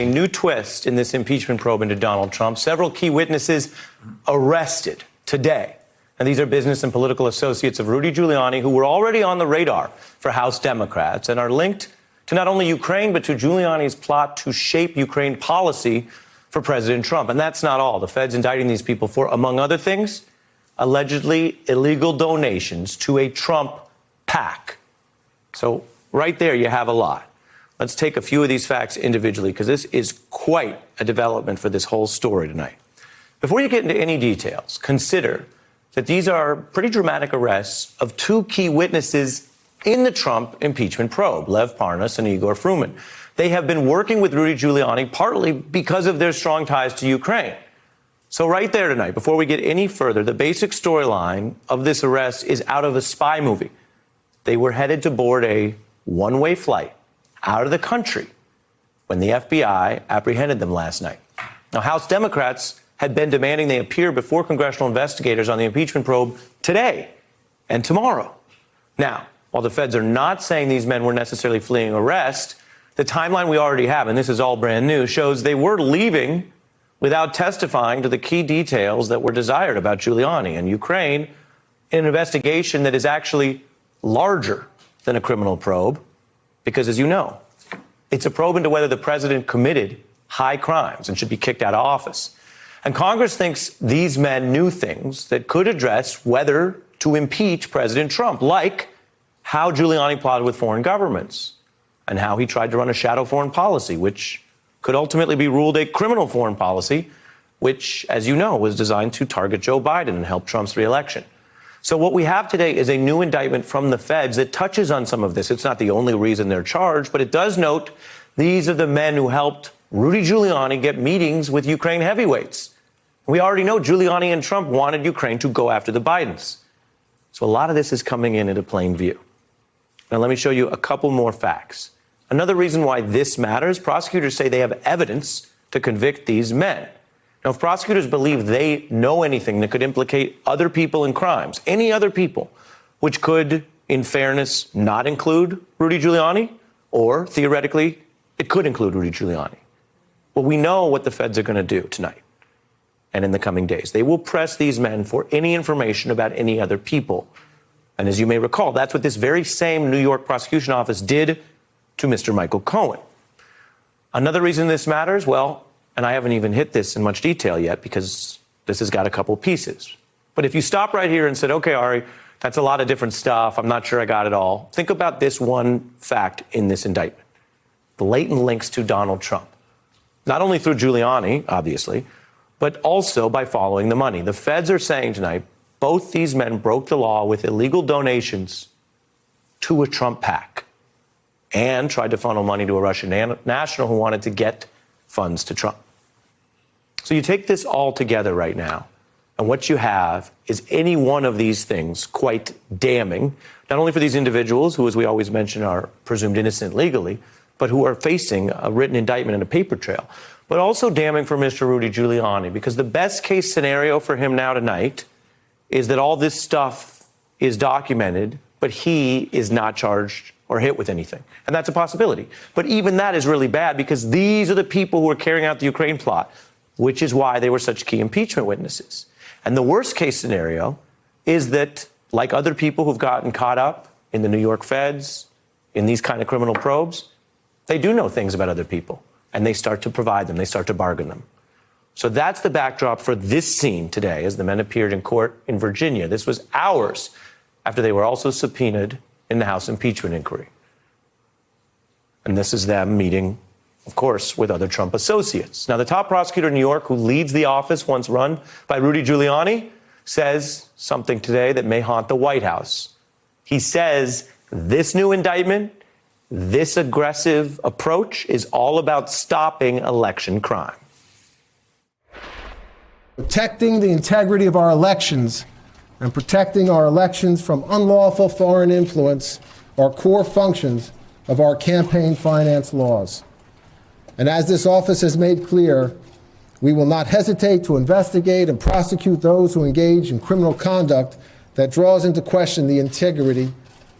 A new twist in this impeachment probe into Donald Trump. Several key witnesses arrested today. And these are business and political associates of Rudy Giuliani who were already on the radar for House Democrats and are linked to not only Ukraine, but to Giuliani's plot to shape Ukraine policy for President Trump. And that's not all. The Fed's indicting these people for, among other things, allegedly illegal donations to a Trump PAC. So right there, you have a lot. Let's take a few of these facts individually, because this is quite a development for this whole story tonight. Before you get into any details, consider that these are pretty dramatic arrests of two key witnesses in the Trump impeachment probe, Lev Parnas and Igor Furman. They have been working with Rudy Giuliani partly because of their strong ties to Ukraine. So right there tonight, before we get any further, the basic storyline of this arrest is out of a spy movie. They were headed to board a one-way flight out of the country when the FBI apprehended them last night. Now, House Democrats had been demanding they appear before congressional investigators on the impeachment probe today and tomorrow. Now, while the feds are not saying these men were necessarily fleeing arrest, the timeline we already have, and this is all brand new, shows they were leaving without testifying to the key details that were desired about Giuliani and Ukraine in an investigation that is actually larger than a criminal probe. Because, as you know, it's a probe into whether the president committed high crimes and should be kicked out of office. And Congress thinks these men knew things that could address whether to impeach President Trump, like how Giuliani plotted with foreign governments and how he tried to run a shadow foreign policy, which could ultimately be ruled a criminal foreign policy, which, as you know, was designed to target Joe Biden and help Trump's reelection. So what we have today is a new indictment from the feds that touches on some of this. It's not the only reason they're charged, but it does note these are the men who helped Rudy Giuliani get meetings with Ukraine heavyweights. We already know Giuliani and Trump wanted Ukraine to go after the Bidens. So a lot of this is coming in into plain view. Now, let me show you a couple more facts. Another reason why this matters, prosecutors say they have evidence to convict these men. Now, if prosecutors believe they know anything that could implicate other people in crimes, any other people, which could, in fairness, not include Rudy Giuliani, or theoretically, it could include Rudy Giuliani. Well, we know what the feds are going to do tonight and in the coming days. They will press these men for any information about any other people. And as you may recall, that's what this very same New York prosecution office did to Mr. Michael Cohen. Another reason this matters, well, and I haven't even hit this in much detail yet because this has got a couple pieces. But if you stop right here and said, okay, Ari, that's a lot of different stuff, I'm not sure I got it all, think about this one fact in this indictment. Blatant links to Donald Trump. Not only through Giuliani, obviously, but also by following the money. The feds are saying tonight both these men broke the law with illegal donations to a Trump PAC and tried to funnel money to a Russian national who wanted to get funds to Trump. So you take this all together right now, and what you have is any one of these things quite damning, not only for these individuals who, as we always mention, are presumed innocent legally, but who are facing a written indictment and a paper trail, but also damning for Mr. Rudy Giuliani, because the best case scenario for him now tonight is that all this stuff is documented, but he is not charged or hit with anything. And that's a possibility. But even that is really bad because these are the people who are carrying out the Ukraine plot, which is why they were such key impeachment witnesses. And the worst case scenario is that, like other people who've gotten caught up in the New York feds, in these kind of criminal probes, they do know things about other people and they start to provide them, they start to bargain them. So that's the backdrop for this scene today as the men appeared in court in Virginia. This was hours after they were also subpoenaed in the House impeachment inquiry. And this is them meeting, of course, with other Trump associates. Now, the top prosecutor in New York, who leads the office once run by Rudy Giuliani, says something today that may haunt the White House. He says this new indictment, this aggressive approach is all about stopping election crime. Protecting the integrity of our elections and protecting our elections from unlawful foreign influence are core functions of our campaign finance laws. And as this office has made clear, we will not hesitate to investigate and prosecute those who engage in criminal conduct that draws into question the integrity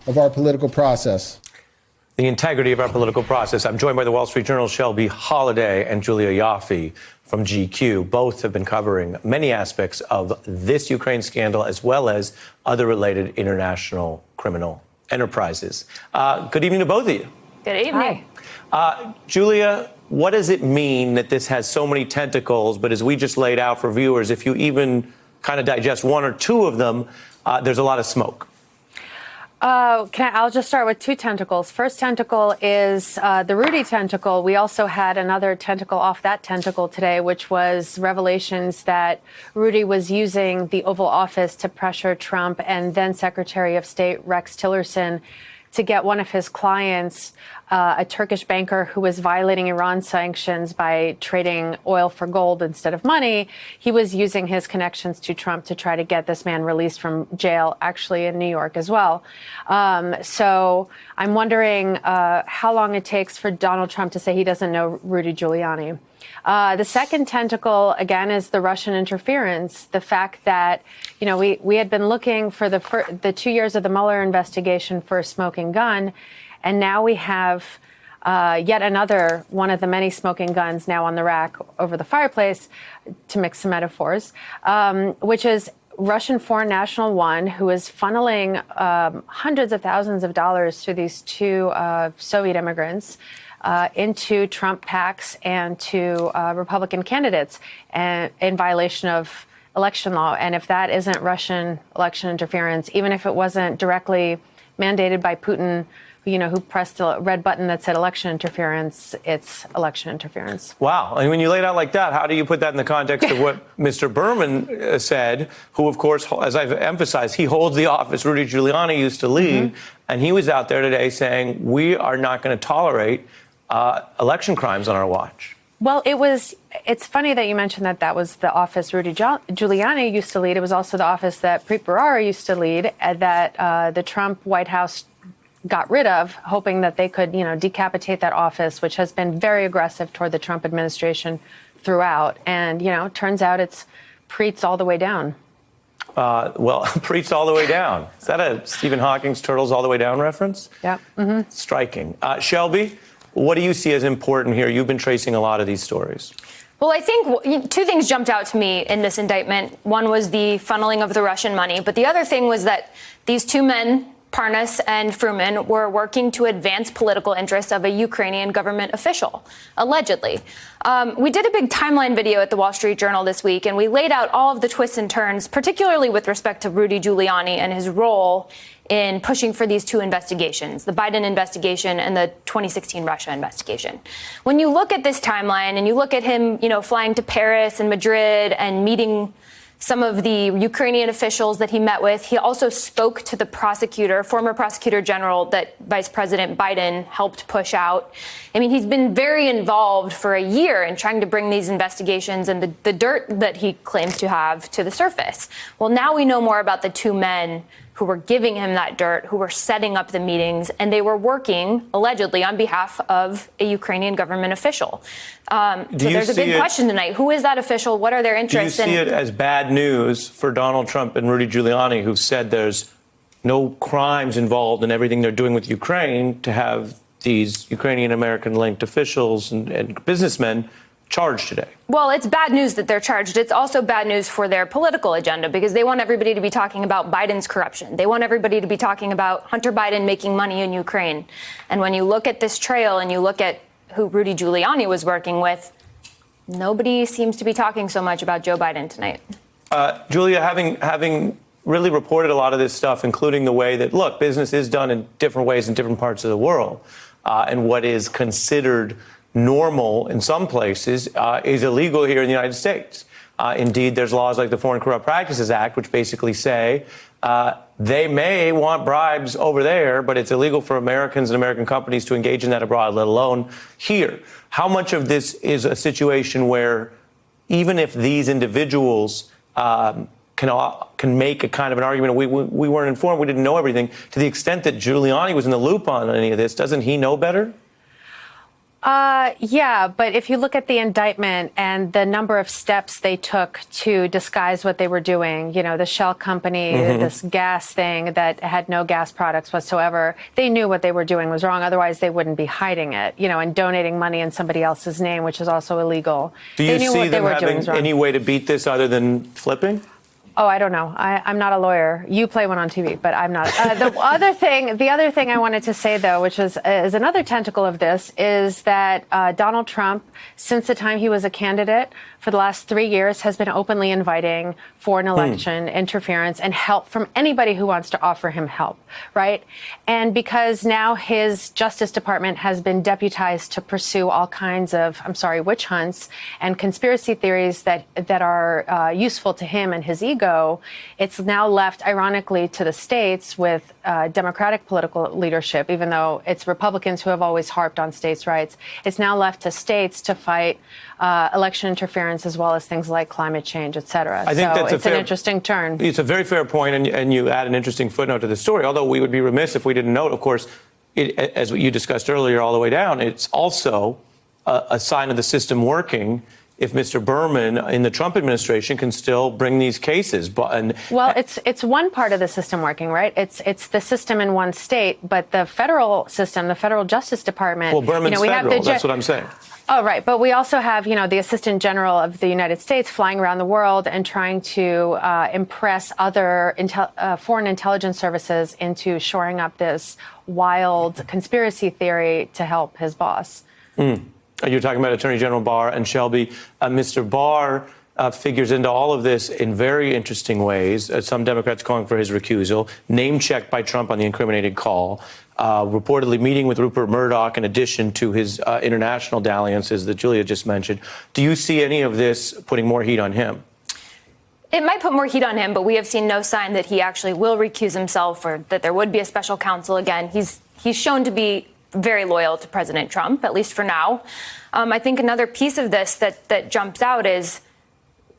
of our political process. the integrity of our political process. I'm joined by the Wall Street Journal's Shelby, Holliday, and Julia Yaffe from GQ. Both have been covering many aspects of this Ukraine scandal as well as other related international criminal enterprises. Good evening to both of you. Good evening. Julia, what does it mean that this has so many tentacles, but as we just laid out for viewers, if you even kind of digest one or two of them, there's a lot of smoke? I'll just start with two tentacles. First tentacle is the Rudy tentacle. We also had another tentacle off that tentacle today, which was revelations that Rudy was using the Oval Office to pressure Trump and then Secretary of State Rex Tillerson to get one of his clients, a Turkish banker who was violating Iran sanctions by trading oil for gold instead of money. He was using his connections to Trump to try to get this man released from jail, actually in New York as well. So I'm wondering how long it takes for Donald Trump to say he doesn't know Rudy Giuliani. The second tentacle, again, is the Russian interference. The fact that, you know, we had been looking for the 2 years of the Mueller investigation for a smoking gun, and now we have yet another one of the many smoking guns now on the rack over the fireplace, to mix some metaphors, which is Russian Foreign National 1, who is funneling hundreds of thousands of dollars to these two Soviet immigrants into Trump PACs and to Republican candidates, and in violation of election law. And if that isn't Russian election interference, even if it wasn't directly mandated by Putin, you know, who pressed the red button that said election interference, it's election interference. Wow. And when you lay it out like that, how do you put that in the context of what Mr. Berman said, who, of course, as I've emphasized, he holds the office Rudy Giuliani used to lead, and he was out there today saying, we are not going to tolerate election crimes on our watch. Well, it's funny that you mentioned that was the office Rudy Giuliani used to lead. It was also the office that Preet Bharara used to lead, that the Trump White House got rid of, hoping that they could, you know, decapitate that office, which has been very aggressive toward the Trump administration throughout. And, you know, turns out it's Preet's all the way down. Well, Preet's all the way down. Is that a Stephen Hawking's Turtles All the Way Down reference? Yeah. Striking. Shelby, what do you see as important here? You've been tracing a lot of these stories. Well, I think two things jumped out to me in this indictment. One was the funneling of the Russian money, but the other thing was that these two men, Parnas and Furman, were working to advance political interests of a Ukrainian government official, allegedly. We did a big timeline video at the Wall Street Journal this week, and we laid out all of the twists and turns, particularly with respect to Rudy Giuliani and his role in pushing for these two investigations, the Biden investigation and the 2016 Russia investigation. When you look at this timeline and you look at him, you know, flying to Paris and Madrid and meeting some of the Ukrainian officials that he met with, he also spoke to the prosecutor, former prosecutor general that Vice President Biden helped push out. I mean, he's been very involved for a year in trying to bring these investigations and the dirt that he claims to have to the surface. Well, now we know more about the two men who were giving him that dirt, who were setting up the meetings, and they were working, allegedly, on behalf of a Ukrainian government official. So there's a big question tonight. Who is that official? What are their interests? Do you see it as bad news for Donald Trump and Rudy Giuliani, who've said there's no crimes involved in everything they're doing with Ukraine, to have these Ukrainian-American-linked officials and businessmen charged today? Well, it's bad news that they're charged. It's also bad news for their political agenda, because they want everybody to be talking about Biden's corruption. They want everybody to be talking about Hunter Biden making money in Ukraine. And when you look at this trail and you look at who Rudy Giuliani was working with, nobody seems to be talking so much about Joe Biden tonight. Julia, having really reported a lot of this stuff, including the way that, look, business is done in different ways in different parts of the world, and what is considered normal in some places is illegal here in the United States. Indeed, there's laws like the Foreign Corrupt Practices Act, which basically say they may want bribes over there, but it's illegal for Americans and American companies to engage in that abroad, let alone here. How much of this is a situation where even if these individuals can make a kind of an argument, we weren't informed, we didn't know everything, to the extent that Giuliani was in the loop on any of this, doesn't he know better? Yeah, but if you look at the indictment and the number of steps they took to disguise what they were doing, you know, the Shell company, this gas thing that had no gas products whatsoever, they knew what they were doing was wrong. Otherwise, they wouldn't be hiding it, you know, and donating money in somebody else's name, which is also illegal. Do you see them having any way to beat this other than flipping? Oh, I don't know. I'm not a lawyer. You play one on TV, but I'm not. The other thing I wanted to say, though, which is another tentacle of this, is that Donald Trump, since the time he was a candidate for the last 3 years, has been openly inviting foreign election interference and help from anybody who wants to offer him help, right? And because now his Justice Department has been deputized to pursue all kinds of, witch hunts and conspiracy theories that are useful to him and his ego, it's now left, ironically, to the states with Democratic political leadership, even though it's Republicans who have always harped on states' rights. It's now left to states to fight election interference as well as things like climate change, et cetera. I think that's an interesting turn. It's a very fair point, and you add an interesting footnote to the story, although we would be remiss if we didn't note, of course, as you discussed earlier all the way down, it's also a sign of the system working if Mr. Berman in the Trump administration can still bring these cases. Well, it's one part of the system working, right? It's the system in one state, but the federal system, the federal Justice Department. Well, Berman's federal, that's what I'm saying. Oh, right. But we also have, the Assistant General of the United States flying around the world and trying to impress other foreign intelligence services into shoring up this wild conspiracy theory to help his boss. You're talking about Attorney General Barr and Shelby. Mr. Barr figures into all of this in very interesting ways. Some Democrats calling for his recusal, name-checked by Trump on the incriminated call, reportedly meeting with Rupert Murdoch in addition to his international dalliances that Julia just mentioned. Do you see any of this putting more heat on him? It might put more heat on him, but we have seen no sign that he actually will recuse himself or that there would be a special counsel again. He's shown to be very loyal to President Trump, at least for now. I think another piece of this that jumps out is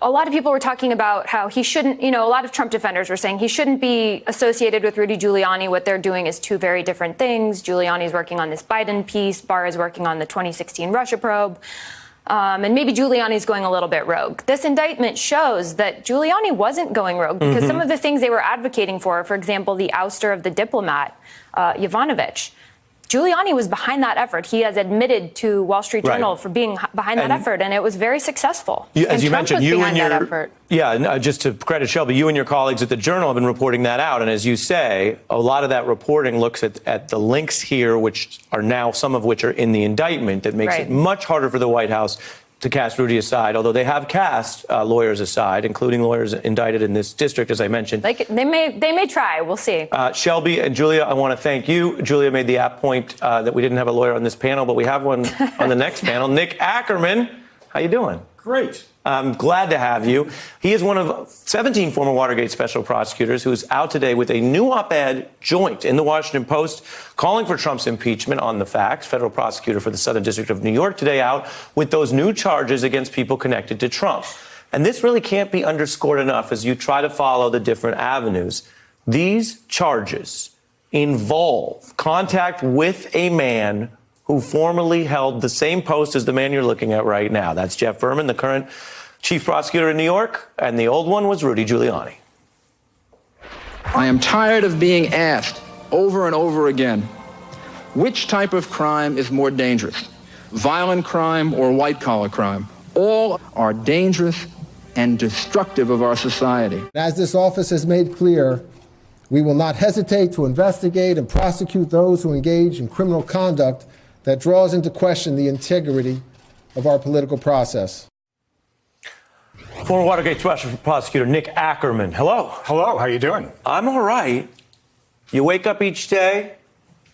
a lot of people were talking about how he shouldn't, a lot of Trump defenders were saying he shouldn't be associated with Rudy Giuliani. What they're doing is two very different things. Giuliani's working on this Biden piece. Barr is working on the 2016 Russia probe. And maybe Giuliani's going a little bit rogue. This indictment shows that Giuliani wasn't going rogue because some of the things they were advocating for example, the ouster of the diplomat, Yovanovitch, Giuliani was behind that effort. He has admitted to Wall Street Journal for being behind that effort, and it was very successful. As you mentioned, you and your effort. Just to credit Shelby, you and your colleagues at the Journal have been reporting that out, and as you say, a lot of that reporting looks at the links here, which are now some of which are in the indictment, that makes it much harder for the White House to cast Rudy aside, although they have cast lawyers aside, including lawyers indicted in this district, as I mentioned. They may try. We'll see. Shelby and Julia, I want to thank you. Julia made the apt point that we didn't have a lawyer on this panel, but we have one on the next panel. Nick Akerman, how you doing? Great. I'm glad to have you. He is one of 17 former Watergate special prosecutors who is out today with a new op-ed joint in the Washington Post calling for Trump's impeachment on the facts. Federal prosecutor for the Southern District of New York today out with those new charges against people connected to Trump. And this really can't be underscored enough as you try to follow the different avenues. These charges involve contact with a man who formerly held the same post as the man you're looking at right now. That's Jeff Furman, the current chief prosecutor in New York, and the old one was Rudy Giuliani. I am tired of being asked over and over again, which type of crime is more dangerous, violent crime or white-collar crime? All are dangerous and destructive of our society. As this office has made clear, we will not hesitate to investigate and prosecute those who engage in criminal conduct that draws into question the integrity of our political process. Former Watergate special prosecutor Nick Akerman. Hello. Hello. How you doing? I'm all right. You wake up each day.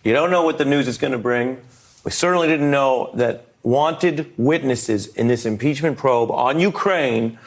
You don't know what the news is going to bring. We certainly didn't know that wanted witnesses in this impeachment probe on Ukraine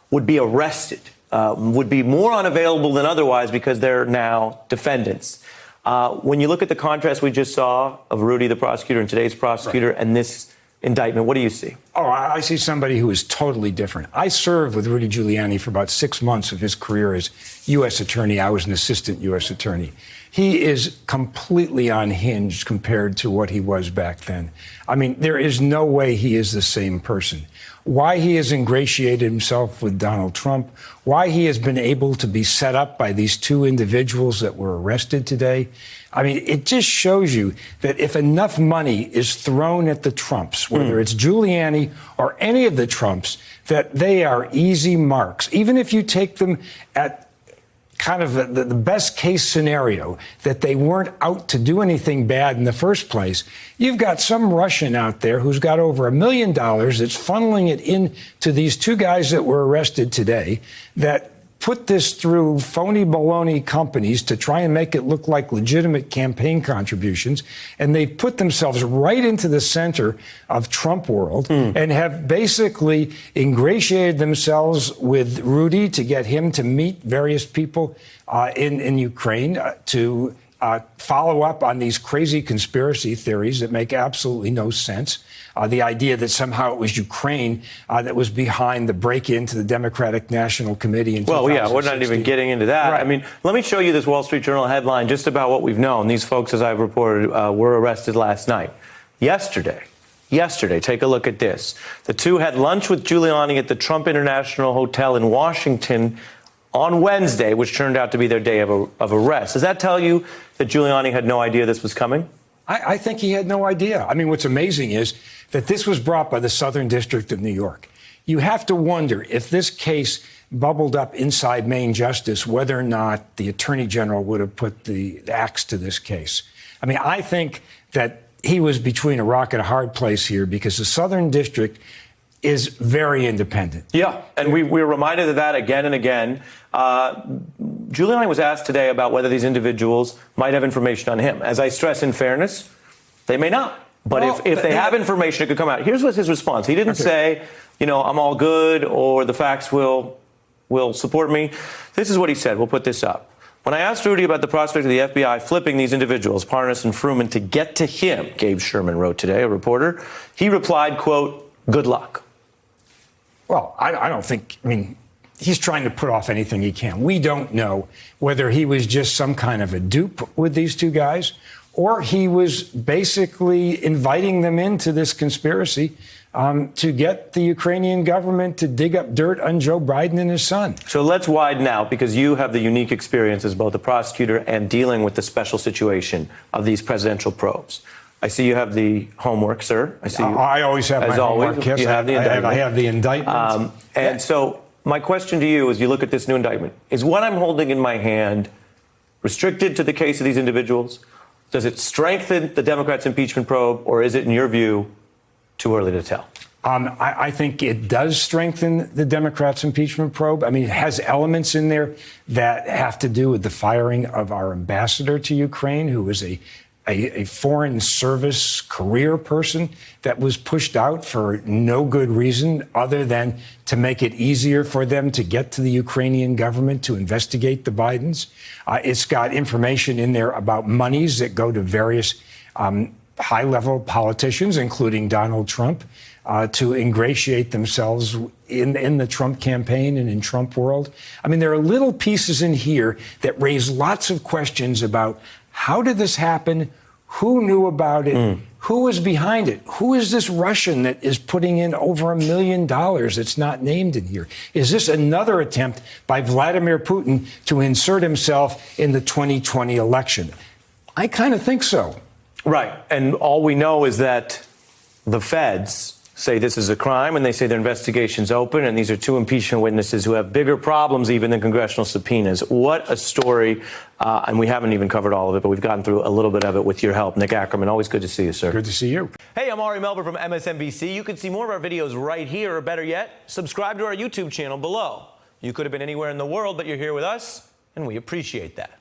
would be arrested, would be more unavailable than otherwise because they're now defendants. When you look at the contrast we just saw of Rudy, the prosecutor, and today's prosecutor, and this indictment, what do you see? Oh, I see somebody who is totally different. I served with Rudy Giuliani for about 6 months of his career as U.S. attorney. I was an assistant U.S. attorney. He is completely unhinged compared to what he was back then. I mean, there is no way he is the same person. Why he has ingratiated himself with Donald Trump, why he has been able to be set up by these two individuals that were arrested today. I mean, it just shows you that if enough money is thrown at the Trumps, whether it's Giuliani or any of the Trumps, that they are easy marks. Even if you take them at kind of the best case scenario, that they weren't out to do anything bad in the first place. You've got some Russian out there who's got over $1 million that's funneling it into these two guys that were arrested today that put this through phony baloney companies to try and make it look like legitimate campaign contributions. And they've put themselves right into the center of Trump world and have basically ingratiated themselves with Rudy to get him to meet various people in Ukraine to follow up on these crazy conspiracy theories that make absolutely no sense. The idea that somehow it was Ukraine that was behind the break-in to the Democratic National Committee in 2016. Well, yeah, we're not even getting into that. Right. I mean, let me show you this Wall Street Journal headline just about what we've known. These folks, as I've reported, were arrested last night. Yesterday, take a look at this. The two had lunch with Giuliani at the Trump International Hotel in Washington on Wednesday, which turned out to be their day of arrest. Does that tell you that Giuliani had no idea this was coming? I think he had no idea. I mean, what's amazing is that this was brought by the Southern District of New York. You have to wonder if this case bubbled up inside Maine Justice, whether or not the Attorney General would have put the axe to this case. I mean, I think that he was between a rock and a hard place here because the Southern District is very independent. Yeah, and we were reminded of that again and again. Giuliani was asked today about whether these individuals might have information on him. As I stress, in fairness, they may not. But well, if they have information, it could come out. Here's what his response. He didn't say, you know, I'm all good or the facts will support me. This is what he said. We'll put this up. When I asked Rudy about the prospect of the FBI flipping these individuals, Parnas and Furman, to get to him, Gabe Sherman wrote today, a reporter, he replied, quote, good luck. Well, I don't think, I mean, he's trying to put off anything he can. We don't know whether he was just some kind of a dupe with these two guys or he was basically inviting them into this conspiracy to get the Ukrainian government to dig up dirt on Joe Biden and his son. So let's widen out because you have the unique experience as both a prosecutor and dealing with the special situation of these presidential probes. I see you have the homework, sir. I see you. I always have my homework. Yes, you have the indictment. I have the indictment. So my question to you as you look at this new indictment is what I'm holding in my hand restricted to the case of these individuals? Does it strengthen the Democrats' impeachment probe, or is it, in your view, too early to tell? I think it does strengthen the Democrats' impeachment probe. I mean, it has elements in there that have to do with the firing of our ambassador to Ukraine, who was a foreign service career person that was pushed out for no good reason other than to make it easier for them to get to the Ukrainian government to investigate the Bidens. It's got information in there about monies that go to various high-level politicians, including Donald Trump, to ingratiate themselves in the Trump campaign and in Trump world. I mean, there are little pieces in here that raise lots of questions about how did this happen? Who knew about it? Who was behind it? Who is this Russian that is putting in over $1 million that's not named in here? Is this another attempt by Vladimir Putin to insert himself in the 2020 election? I kind of think so. Right. And all we know is that the feds say this is a crime, and they say their investigation's open, and these are two impeachment witnesses who have bigger problems even than congressional subpoenas. What a story. And we haven't even covered all of it, but we've gotten through a little bit of it with your help. Nick Akerman, always good to see you, sir. Good to see you. Hey, I'm Ari Melber from MSNBC. You can see more of our videos right here, or better yet, subscribe to our YouTube channel below. You could have been anywhere in the world, but you're here with us, and we appreciate that.